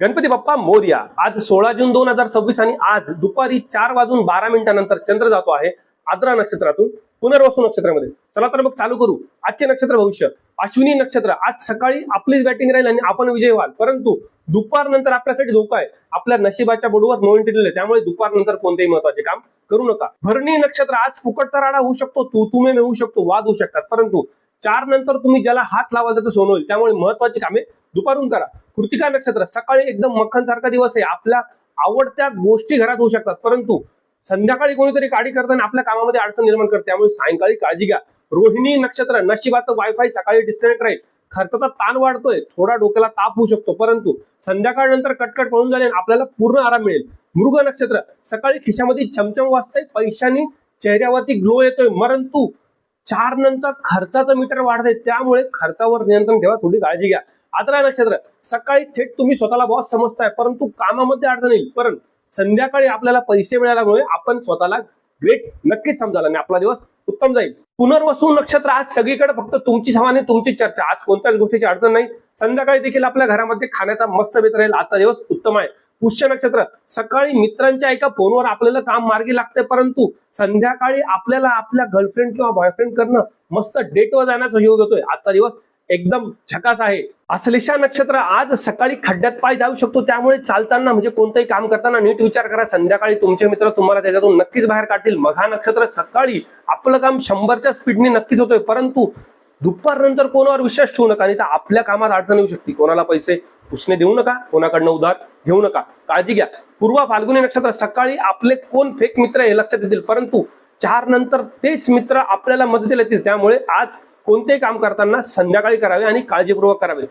गणपती बाप्पा मोरया। आज 16 जून 2026 आणि आज दुपारी 4:12 चंद्र जातो आहे आद्रा नक्षत्रातून पुनर्वसू नक्षत्रामध्ये। चला तर मग चालू करू आजचे नक्षत्र भविष्य। अश्विनी नक्षत्र, आज सकाळी आपलीच बॅटिंग राहील आणि आपण विजयी व्हाल, परंतु दुपारनंतर आपल्यासाठी धोका आहे। आपल्या नशिबाच्या बोर्डवर नो एंट्री दिले, त्यामुळे दुपारनंतर कोणतेही महत्त्वाचे काम करू नका। भरणी नक्षत्र, आज फुकटचा राडा होऊ शकतो, तू होऊ शकतो, वाद होऊ शकतात, परंतु 4 नंतर तुम्ही ज्याला हात लावाल त्याचं सोनं होईल, त्यामुळे महत्त्वाची कामे दुपारून करा। कृतिका नक्षत्र, सकाळी एकदम मक्खन सारखा दिवस आहे, आपल्या आवडत्या गोष्टी घरात होऊ शकतात, परंतु संध्याकाळी कोणीतरी काढी करताना आपल्या कामामध्ये अडचण निर्माण करते, त्यामुळे सायंकाळी काळजी घ्या। रोहिणी नक्षत्र, नशिबाचं वायफाय सकाळी डिस्कनेक्ट राहील, खर्चाचा ताण वाढतोय, थोडा डोक्याला ताप होऊ शकतो, परंतु संध्याकाळ नंतर कटकट पळून जाईल, आपल्याला पूर्ण आराम मिळेल। मृग नक्षत्र, सकाळी खिशामध्ये चमचम वाजतंय, पैशांनी चेहऱ्यावरती ग्लो येतोय, परंतु 4 नंतर खर्चाचं मीटर वाढतंय, त्यामुळे खर्चावर नियंत्रण ठेवा, थोडी काळजी घ्या। आद्रा नक्षत्र, सकाळी थेट तुम्ही स्वतःला बॉस समजताय, परंतु कामामध्ये अडचण येईल, पण संध्याकाळी आपल्याला पैसे मिळाल्यामुळे आपण स्वतःला ग्रेट नक्कीच समजाल आणि आपला दिवस उत्तम जाईल। पुनर्वसू नक्षत्र, आज सगळीकडे फक्त तुमची हवा आणि तुमची चर्चा, आज कोणत्याच गोष्टीची अडचण नाही। संध्याकाळी देखील आपल्या घरामध्ये खाण्याचा मस्त बेत राहील, आजचा दिवस उत्तम आहे। पुष्य नक्षत्र, सकाळी मित्रांच्या एका फोनवर आपल्याला काम मार्गी लागते, परंतु संध्याकाळी आपल्याला आपल्या गर्लफ्रेंड किंवा बॉयफ्रेंड करणं मस्त डेटवर जाण्याचा योग होतोय, आजचा दिवस एकदम झकास आहे। आश्लेषा नक्षत्र, आज सकाळी खड्ड्यात पाय जाऊ शकतो, त्यामुळे चालताना म्हणजे कोणतेही काम करताना नीट विचार करा, संध्याकाळी तुमचे मित्र तुम्हाला त्याच्यातून नक्कीच बाहेर काढतील। मघा नक्षत्र, सकाळी आपलं काम 100च्या स्पीडने नक्कीच होतोय, परंतु दुपारनंतर कोणावर विश्वास ठेवू नका, नाही तर आपल्या कामात अडचण येऊ शकते। कोणाला पैसे उसने देऊ नका, कोणाकडनं उधार घेऊ नका, काळजी घ्या। पूर्व फाल्गुनी नक्षत्र, सकाळी आपले कोण फेक मित्र हे लक्षात येतील, परंतु 4 नंतर तेच मित्र आपल्याला मदतीला येतील, त्यामुळे आज कोणतेही काम करताना संध्याकाळी करावे आणि काळजीपूर्वक करावे।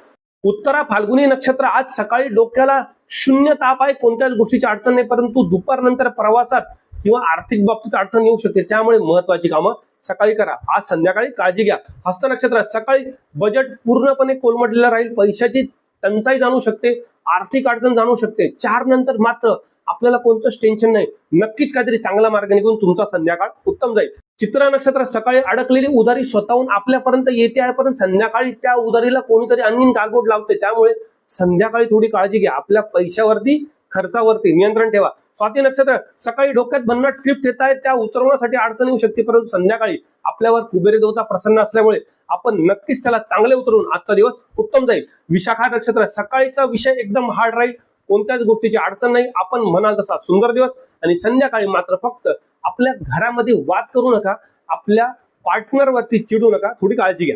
उत्तरा फाल्गुनी नक्षत्र, आज सकाळी डोक्याला 0 ताप आहे, कोणत्याच गोष्टीची अडचण नाही, परंतु दुपारनंतर प्रवासात किंवा आर्थिक बाबतीत अडचण येऊ शकते, त्यामुळे महत्वाची कामं सकाळी करा, आज संध्याकाळी काळजी घ्या। हस्त नक्षत्र, सकाळी बजेट पूर्णपणे कोलमडलेलं राहील, पैशाची टंचाई जाणू शकते, आर्थिक अडचण जाणू शकते। 4 नंतर मात्र आपल्याला कोणतंच टेन्शन नाही, नक्कीच काहीतरी चांगला मार्ग निघून तुमचा संध्याकाळ उत्तम जाईल। चित्रा नक्षत्र, सकाळी अडकलेली उधारी स्वतःहून आपल्यापर्यंत येते आहे, पण संध्याकाळी त्या उधारीला कोणीतरी आणखीन गालबोट लावते, त्यामुळे संध्याकाळी थोडी काळजी घ्या, आपल्या पैशावरती खर्चावरती नियंत्रण ठेवा। स्वाती नक्षत्र, सकाळी डोक्यात भन्नाट स्क्रिप्ट येत आहे, त्या उतरवण्यासाठी अडचण येऊ शकते, परंतु संध्याकाळी आपल्यावर कुबेर देवता प्रसन्न असल्यामुळे आपण नक्कीच त्याला चांगले उतरवून आजचा दिवस उत्तम जाईल। विशाखा नक्षत्र, सकाळीचा विषय एकदम हार्ड राहील, कोणत्याच गोष्टीची अडचण नाही, आपण म्हणाल तसा सुंदर दिवस, आणि संध्याकाळी मात्र फक्त आपल्या घरामध्ये वाद करू नका, आपल्या पार्टनरवरती चिडू नका, थोडी काळजी घ्या।